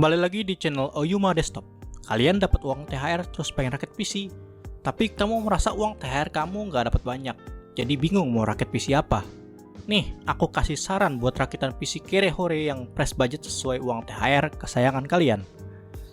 Kembali lagi di channel Oyuma Desktop. Kalian dapat uang THR terus pengen rakit PC, tapi kamu merasa uang THR kamu nggak dapat banyak, jadi bingung mau rakit PC apa. Nih, aku kasih saran buat rakitan PC kere-hore yang price budget sesuai uang THR kesayangan kalian.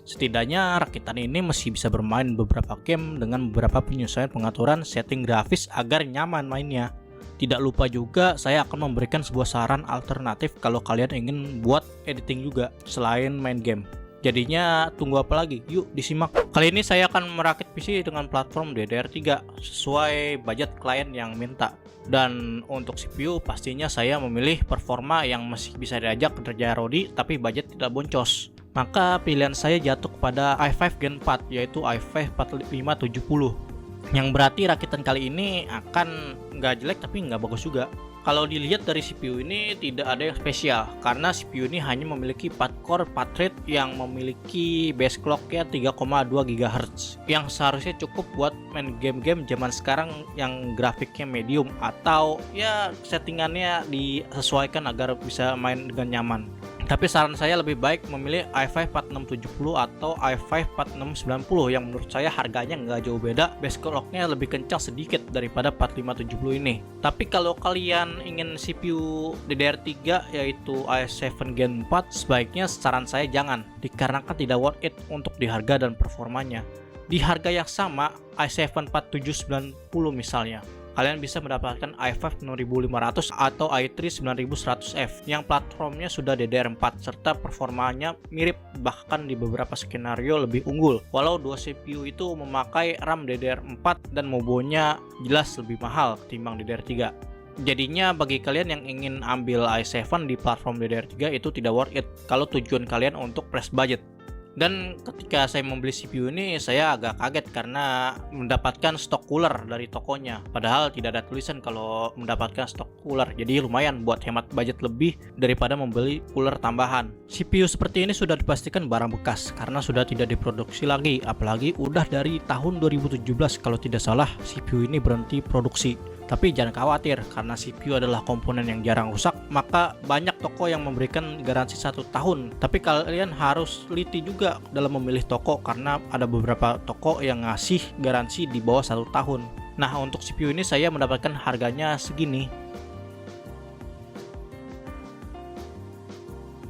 Setidaknya rakitan ini masih bisa bermain beberapa game dengan beberapa penyesuaian pengaturan setting grafis agar nyaman mainnya. Tidak lupa juga saya akan memberikan sebuah saran alternatif kalau kalian ingin buat editing juga selain main game. Jadinya tunggu apa lagi? Yuk disimak. Kali ini saya akan merakit PC dengan platform DDR3 sesuai budget klien yang minta. Dan untuk CPU pastinya saya memilih performa yang masih bisa diajak kerja Rodi tapi budget tidak boncos. Maka pilihan saya jatuh kepada i5 Gen 4 yaitu i5 4570. Yang berarti rakitan kali ini akan nggak jelek tapi nggak bagus juga. Kalau dilihat dari CPU ini tidak ada yang spesial karena CPU ini hanya memiliki 4 core 4 thread yang memiliki base clocknya 3,2 GHz yang seharusnya cukup buat main game-game zaman sekarang yang grafiknya medium atau ya settingannya disesuaikan agar bisa main dengan nyaman. Tapi saran saya lebih baik memilih i5 4670 atau i5 4690 yang menurut saya harganya nggak jauh beda, base clocknya lebih kencang sedikit daripada 4570 ini. Tapi kalau kalian ingin CPU DDR3 yaitu i7 Gen 4, sebaiknya saran saya jangan, dikarenakan tidak worth it untuk di harga dan performanya. Di harga yang sama, i7 4790 misalnya, kalian bisa mendapatkan i5 6500 atau i3 9100F yang platformnya sudah DDR4 serta performanya mirip, bahkan di beberapa skenario lebih unggul. Walau dua CPU itu memakai RAM DDR4 dan mobonya jelas lebih mahal ketimbang DDR3. Jadinya bagi kalian yang ingin ambil i7 di platform DDR3 itu tidak worth it kalau tujuan kalian untuk price budget. Dan ketika saya membeli CPU ini saya agak kaget karena mendapatkan stok cooler dari tokonya. Padahal tidak ada tulisan kalau mendapatkan stok cooler. Jadi lumayan buat hemat budget lebih daripada membeli cooler tambahan. CPU seperti ini sudah dipastikan barang bekas karena sudah tidak diproduksi lagi. Apalagi udah dari tahun 2017 kalau tidak salah CPU ini berhenti produksi. Tapi jangan khawatir, karena CPU adalah komponen yang jarang rusak, maka banyak toko yang memberikan garansi 1 tahun. Tapi kalian harus teliti juga dalam memilih toko, karena ada beberapa toko yang ngasih garansi di bawah 1 tahun. Nah, untuk CPU ini saya mendapatkan harganya segini.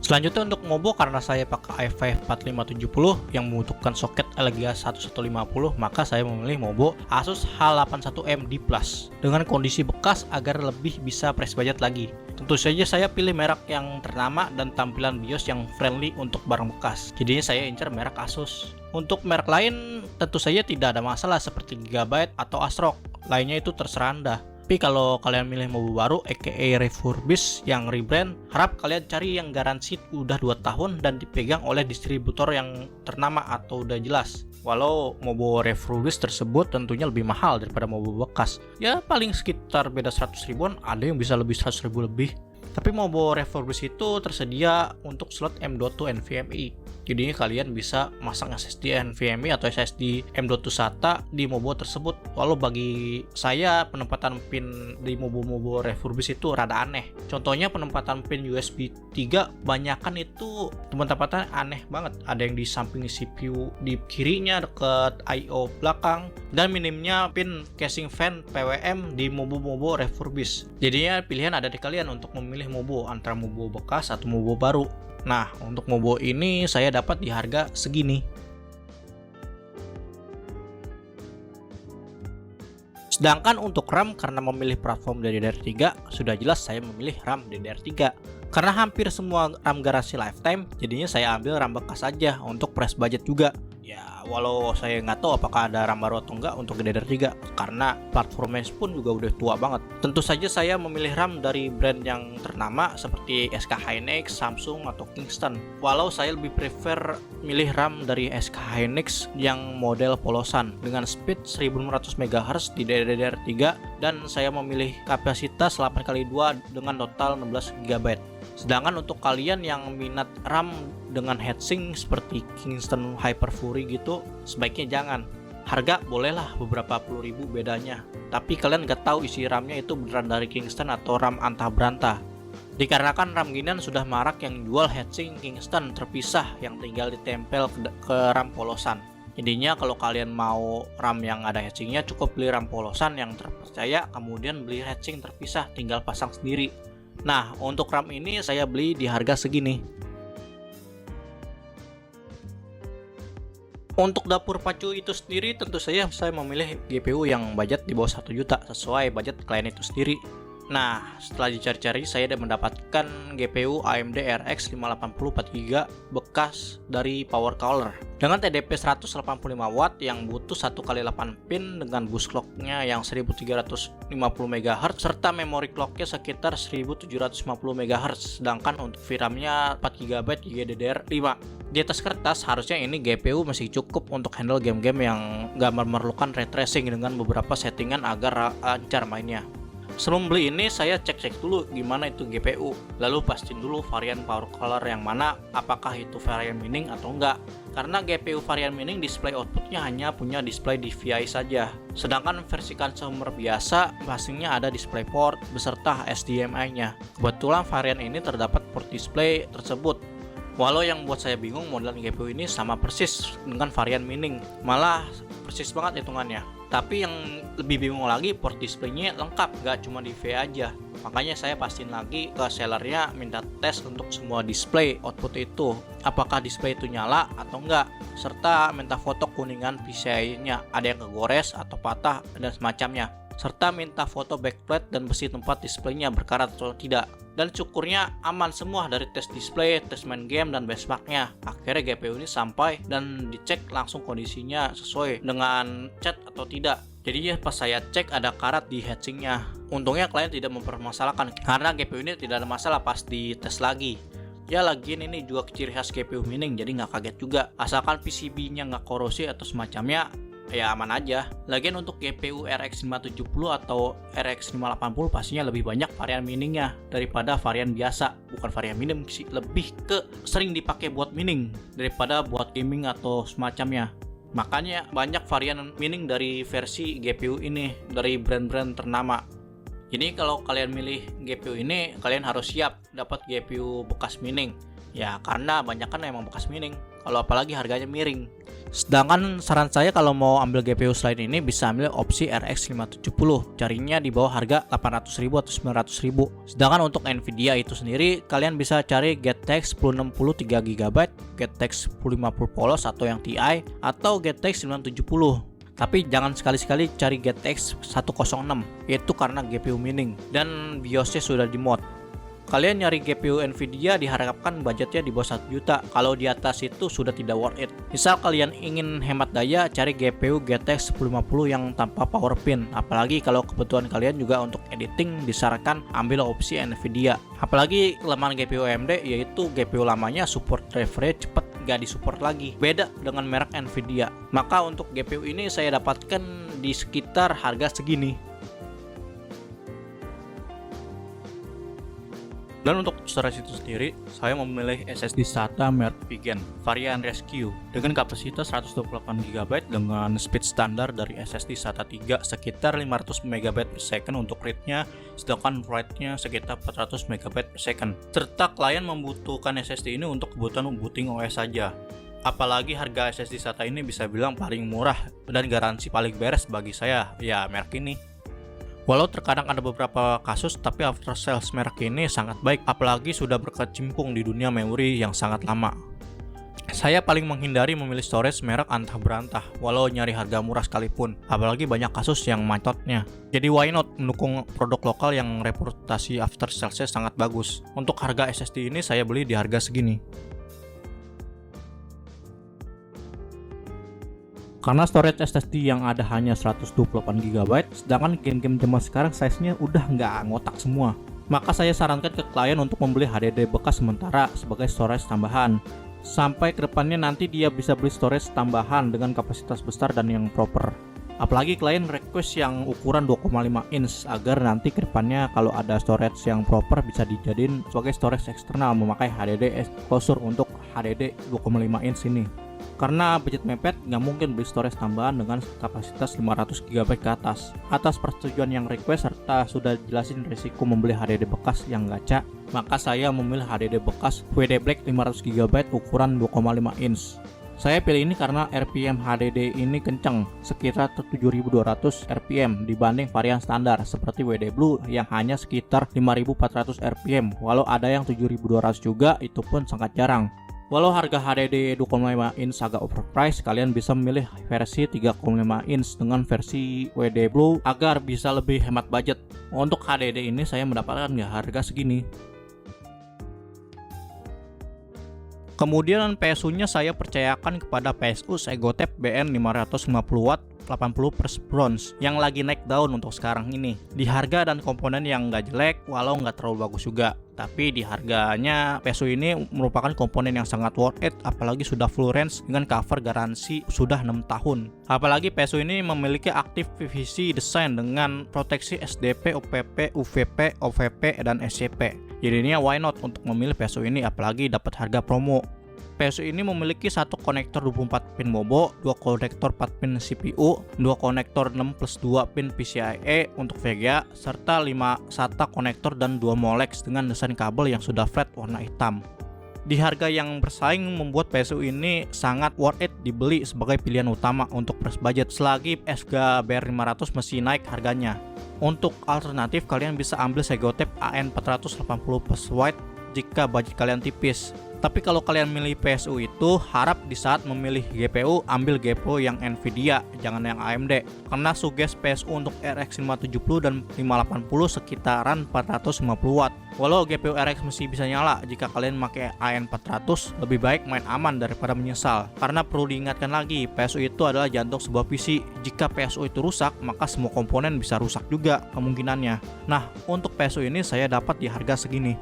Selanjutnya untuk Mobo, karena saya pakai i5 4570 yang membutuhkan soket LGA 1150, maka saya memilih Mobo Asus H81M D Plus dengan kondisi bekas agar lebih bisa price budget lagi. Tentu saja saya pilih merek yang ternama dan tampilan BIOS yang friendly untuk barang bekas. Jadinya saya incar merek Asus. Untuk merek lain tentu saja tidak ada masalah seperti Gigabyte atau ASRock. Lainnya itu terserah Anda. Tapi kalau kalian milih mobil baru aka refurbish yang rebrand, harap kalian cari yang garansi udah 2 tahun dan dipegang oleh distributor yang ternama atau udah jelas. Walau mobil refurbish tersebut tentunya lebih mahal daripada mobil bekas. Ya paling sekitar beda 100 ribuan, ada yang bisa lebih 100 ribu lebih. Tapi mobil refurbish itu tersedia untuk slot M.2 NVMe. Jadi kalian bisa masang SSD NVMe atau SSD M.2 SATA di mobo tersebut. Walau bagi saya penempatan pin di mobo refurbish itu rada aneh. Contohnya penempatan pin USB 3 banyakan itu tempatan aneh banget. Ada yang di samping CPU di kirinya dekat I/O belakang, dan minimnya pin casing fan PWM di mobo refurbish. Jadinya pilihan ada di kalian untuk memilih mobo antara mobo bekas atau mobo baru. Nah, untuk Mobo ini saya dapat di harga segini. Sedangkan untuk RAM, karena memilih platform dari DDR3, sudah jelas saya memilih RAM DDR3. Karena hampir semua RAM garansi lifetime, jadinya saya ambil RAM bekas saja untuk price budget juga. Ya, walau saya nggak tahu apakah ada RAM baru atau enggak untuk DDR3 karena platformnya pun juga udah tua banget. Tentu saja saya memilih RAM dari brand yang ternama seperti SK Hynix, Samsung atau Kingston. Walau saya lebih prefer milih RAM dari SK Hynix yang model polosan dengan speed 1500 MHz di DDR3, dan saya memilih kapasitas 8x2 dengan total 16 GB. Sedangkan untuk kalian yang minat RAM dengan heatsink seperti Kingston Hyper Fury gitu, sebaiknya jangan. Harga bolehlah beberapa puluh ribu bedanya, tapi kalian nggak tahu isi RAM-nya itu beneran dari Kingston atau RAM antah berantah. Dikarenakan RAM ginian sudah marak yang jual heatsink Kingston terpisah yang tinggal ditempel ke RAM polosan. Intinya kalau kalian mau RAM yang ada heatsinknya, cukup beli RAM polosan yang terpercaya, kemudian beli heatsink terpisah, tinggal pasang sendiri. Nah, untuk RAM ini saya beli di harga segini. Untuk dapur pacu itu sendiri tentu saja saya memilih GPU yang budget di bawah 1 juta sesuai budget klien itu sendiri. Nah, setelah dicari-cari saya udah mendapatkan GPU AMD RX 580 4GB bekas dari Power Cooler dengan TDP 185 watt yang butuh 1x8 pin dengan bus clocknya yang 1350 MHz serta memori clocknya sekitar 1750 MHz, sedangkan untuk VRAM-nya 4GB GDDR5. Di atas kertas harusnya ini GPU masih cukup untuk handle game-game yang nggak memerlukan ray tracing dengan beberapa settingan agar lancar mainnya. Sebelum beli ini saya cek-cek dulu gimana itu GPU, lalu pastiin dulu varian power cooler yang mana, apakah itu varian mining atau enggak. Karena GPU varian mining display outputnya hanya punya display DVI saja, sedangkan versi consumer biasa pastinya ada display port beserta HDMI-nya. Kebetulan varian ini terdapat port display tersebut. Walau yang buat saya bingung, model GPU ini sama persis dengan varian mining, malah persis banget hitungannya. Tapi yang lebih bingung lagi, port displaynya lengkap, gak cuma DVI aja. Makanya saya pastiin lagi ke sellernya, minta tes untuk semua display output itu, apakah display itu nyala atau enggak, serta minta foto kuningan PCI-nya ada yang kegores atau patah dan semacamnya, serta minta foto backplate dan besi tempat displaynya berkarat atau tidak. Dan syukurnya aman semua dari tes display, tes main game, dan benchmarknya. Akhirnya GPU ini sampai dan dicek langsung kondisinya sesuai dengan cat atau tidak. Jadi ya pas saya cek ada karat di heatsinknya. Untungnya klien tidak mempermasalahkan karena GPU ini tidak ada masalah pas dites lagi. Ya lagian ini juga ciri khas GPU mining, jadi nggak kaget juga. Asalkan PCB-nya nggak korosi atau semacamnya, ya aman aja. Lagian untuk GPU RX 570 atau RX 580 pastinya lebih banyak varian miningnya daripada varian biasa. Bukan varian mining sih, lebih ke sering dipakai buat mining daripada buat gaming atau semacamnya. Makanya banyak varian mining dari versi GPU ini dari brand-brand ternama. Jadi kalau kalian milih GPU ini, kalian harus siap dapat GPU bekas mining. Ya karena banyak kan emang bekas mining, kalau apalagi harganya miring. Sedangkan saran saya kalau mau ambil GPU selain ini bisa ambil opsi RX 570, carinya di bawah harga 800.000 atau 900.000. Sedangkan untuk Nvidia itu sendiri kalian bisa cari GTX 1060 3GB, GTX 1050 polos atau yang TI, atau GTX 970. Tapi jangan sekali-sekali cari GTX 106, yaitu karena GPU mining dan BIOSnya sudah dimod. Kalian nyari GPU Nvidia diharapkan budgetnya di bawah 1 juta. Kalau di atas itu sudah tidak worth it. Misal kalian ingin hemat daya, cari GPU GTX 1050 yang tanpa power pin. Apalagi kalau kebutuhan kalian juga untuk editing, disarankan ambil opsi Nvidia. Apalagi kelemahan GPU AMD yaitu GPU lamanya support drive cepet gak disupport lagi, beda dengan merek Nvidia. Maka untuk GPU ini saya dapatkan di sekitar harga segini. Dan untuk storage itu sendiri, saya memilih SSD SATA merek Vigen varian Rescue dengan kapasitas 128GB dengan speed standar dari SSD SATA 3 sekitar 500 MB/s untuk read-nya, sedangkan write-nya sekitar 400 MB/s. Serta klien membutuhkan SSD ini untuk kebutuhan booting OS saja. Apalagi harga SSD SATA ini bisa bilang paling murah dan garansi paling beres bagi saya, ya merek ini. Walau terkadang ada beberapa kasus, tapi after sales merek ini sangat baik, apalagi sudah berkecimpung di dunia memori yang sangat lama. Saya paling menghindari memilih storage merek antah berantah, walau nyari harga murah sekalipun, apalagi banyak kasus yang macetnya. Jadi why not mendukung produk lokal yang reputasi after salesnya sangat bagus. Untuk harga SSD ini saya beli di harga segini. Karena storage SSD yang ada hanya 128GB, sedangkan game-game zaman sekarang size-nya udah nggak ngotak semua. Maka saya sarankan ke klien untuk membeli HDD bekas sementara sebagai storage tambahan. Sampai kedepannya nanti dia bisa beli storage tambahan dengan kapasitas besar dan yang proper. Apalagi klien request yang ukuran 2,5 inch agar nanti kedepannya kalau ada storage yang proper bisa dijadiin sebagai storage eksternal memakai HDD enclosure untuk HDD 2,5 inch ini. Karena budget mepet, nggak mungkin beli storage tambahan dengan kapasitas 500GB ke atas. Atas persetujuan yang request serta sudah jelasin risiko membeli HDD bekas yang gacha, maka saya memilih HDD bekas WD Black 500GB ukuran 2,5 inch. Saya pilih ini karena RPM HDD ini kencang, sekitar 7200 RPM dibanding varian standar seperti WD Blue yang hanya sekitar 5400 RPM, walau ada yang 7200 juga, itu pun sangat jarang. Walau harga HDD 2,5 inch agak overpriced, kalian bisa memilih versi 3,5 inch dengan versi WD Blue agar bisa lebih hemat budget. Untuk HDD ini saya mendapatkan harga segini. Kemudian PSU-nya saya percayakan kepada PSU Segotep BN550W 80 bronze yang lagi naik daun untuk sekarang ini. Di harga dan komponen yang nggak jelek, walau nggak terlalu bagus juga. Tapi di harganya PSU ini merupakan komponen yang sangat worth it, apalagi sudah full range dengan cover garansi sudah 6 tahun. Apalagi PSU ini memiliki aktif PVC design dengan proteksi SDP, OPP, UVP, OVP, dan SCP. Jadinya why not untuk memilih PSU ini, apalagi dapat harga promo. PSU ini memiliki satu konektor 24 pin MOBO, 2 konektor 4 pin CPU, 2 konektor 6+2 pin PCIe untuk VGA, serta 5 SATA konektor dan 2 Molex dengan desain kabel yang sudah flat warna hitam. Di harga yang bersaing membuat PSU ini sangat worth it dibeli sebagai pilihan utama untuk press budget selagi SG BR500 masih naik harganya. Untuk alternatif kalian bisa ambil Segotep AN480 plus white jika budget kalian tipis. Tapi kalau kalian milih PSU itu, harap di saat memilih GPU ambil GPU yang Nvidia, jangan yang AMD. Karena suges PSU untuk RX 570 dan 580 sekitaran 450W. Walau GPU RX masih bisa nyala, jika kalian pakai AN400, lebih baik main aman daripada menyesal. Karena perlu diingatkan lagi, PSU itu adalah jantung sebuah PC. Jika PSU itu rusak, maka semua komponen bisa rusak juga kemungkinannya. Nah, untuk PSU ini saya dapat di harga segini.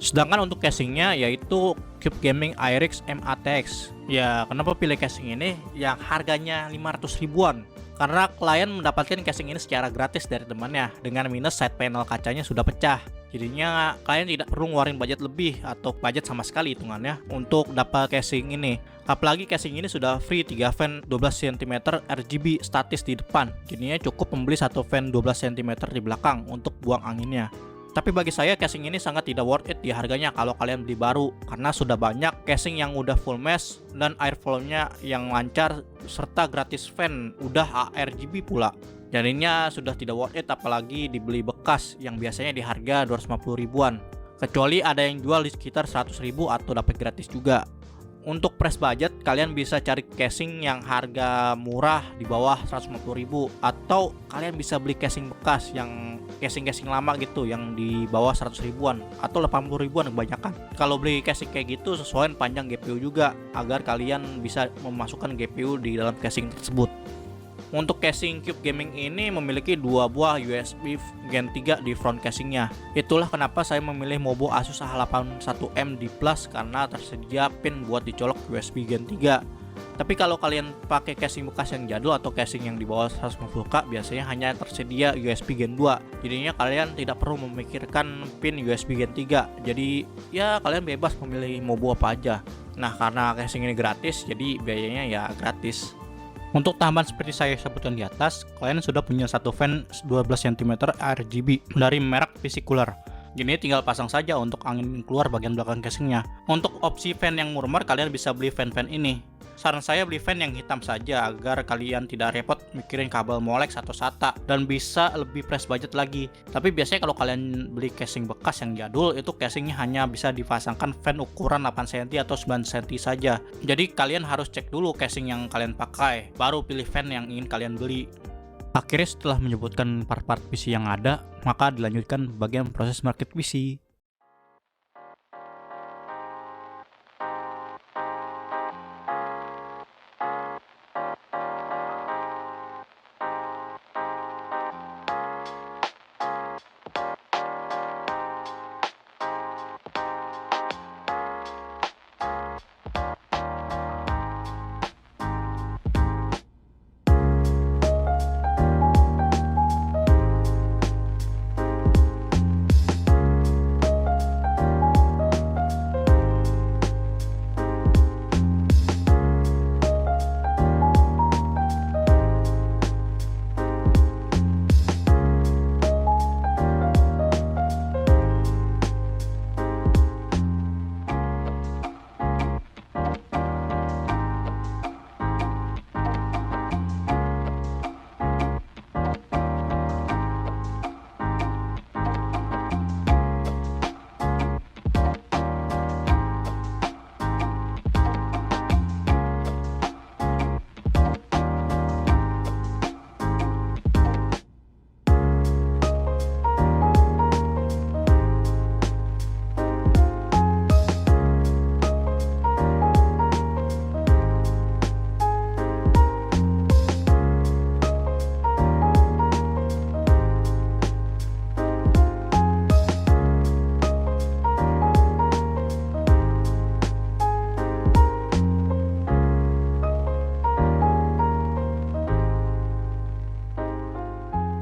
Sedangkan untuk casingnya yaitu Cube Gaming iRX MATX. Ya, kenapa pilih casing ini yang harganya 500 ribuan? Karena klien mendapatkan casing ini secara gratis dari temannya, dengan minus side panel kacanya sudah pecah. Jadinya klien tidak perlu ngeluarin budget lebih atau budget sama sekali hitungannya untuk dapat casing ini. Apalagi casing ini sudah free 3 fan 12 cm RGB statis di depan. Jadinya cukup membeli satu fan 12 cm di belakang untuk buang anginnya. Tapi bagi saya casing ini sangat tidak worth it di harganya kalau kalian beli baru, karena sudah banyak casing yang udah full mesh dan airflow-nya yang lancar serta gratis fan udah ARGB pula. Jadinya sudah tidak worth it apalagi dibeli bekas yang biasanya di harga 250 ribuan. Kecuali ada yang jual di sekitar 100 ribu atau dapat gratis juga. Untuk press budget kalian bisa cari casing yang harga murah di bawah 150 ribu, atau kalian bisa beli casing bekas yang casing lama gitu yang di bawah 100 ribuan atau 80 ribuan kebanyakan. Kalau beli casing kayak gitu sesuaiin panjang GPU juga agar kalian bisa memasukkan GPU di dalam casing tersebut. Untuk casing Cube Gaming ini memiliki 2 buah USB Gen 3 di front casingnya. Itulah kenapa saya memilih MOBO Asus A81M di Plus, karena tersedia pin buat dicolok USB Gen 3. Tapi kalau kalian pakai casing bekas yang jadul atau casing yang di bawah 150K, biasanya hanya tersedia USB Gen 2. Jadinya kalian tidak perlu memikirkan pin USB Gen 3. Jadi ya kalian bebas memilih MOBO apa aja. Nah, karena casing ini gratis, jadi biayanya ya gratis. Untuk tambahan seperti saya sebutkan di atas, kalian sudah punya satu fan 12 cm RGB dari merek PC Cooler. Jadi tinggal pasang saja untuk angin keluar bagian belakang casingnya. Untuk opsi fan yang murmur, kalian bisa beli fan-fan ini. Saran saya beli fan yang hitam saja agar kalian tidak repot mikirin kabel Molex atau SATA dan bisa lebih press budget lagi. Tapi biasanya kalau kalian beli casing bekas yang jadul, itu casingnya hanya bisa dipasangkan fan ukuran 8 cm atau 9 cm saja. Jadi kalian harus cek dulu casing yang kalian pakai, baru pilih fan yang ingin kalian beli. Akhirnya setelah menyebutkan part-part PC yang ada, maka dilanjutkan bagian proses market PC.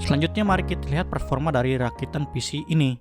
Selanjutnya mari kita lihat performa dari rakitan PC ini.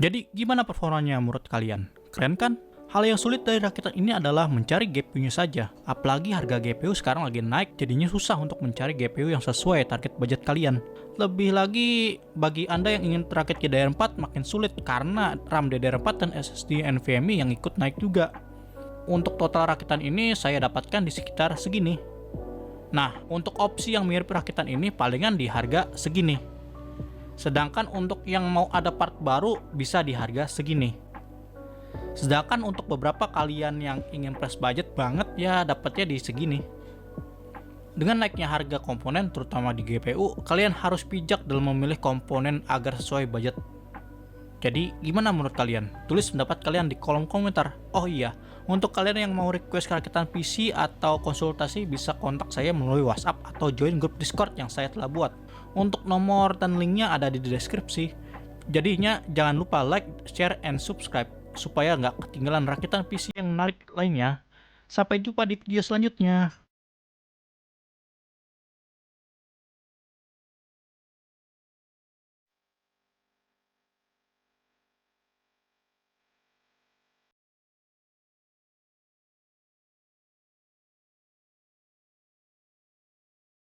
Jadi gimana performanya menurut kalian? Keren kan? Hal yang sulit dari rakitan ini adalah mencari GPU-nya saja. Apalagi harga GPU sekarang lagi naik, jadinya susah untuk mencari GPU yang sesuai target budget kalian. Lebih lagi, bagi Anda yang ingin merakit DDR4 makin sulit karena RAM DDR4 dan SSD NVMe yang ikut naik juga. Untuk total rakitan ini saya dapatkan di sekitar segini. Nah, untuk opsi yang mirip rakitan ini palingan di harga segini. Sedangkan untuk yang mau ada part baru bisa di harga segini. Sedangkan untuk beberapa kalian yang ingin fresh budget banget ya dapatnya di segini. Dengan naiknya harga komponen terutama di GPU, kalian harus bijak dalam memilih komponen agar sesuai budget. Jadi gimana menurut kalian? Tulis pendapat kalian di kolom komentar. Oh iya, untuk kalian yang mau request rakitan PC atau konsultasi bisa kontak saya melalui WhatsApp atau join grup Discord yang saya telah buat. Untuk nomor dan linknya ada di deskripsi. Jadinya jangan lupa like, share, and subscribe supaya nggak ketinggalan rakitan PC yang menarik lainnya. Sampai jumpa di video selanjutnya.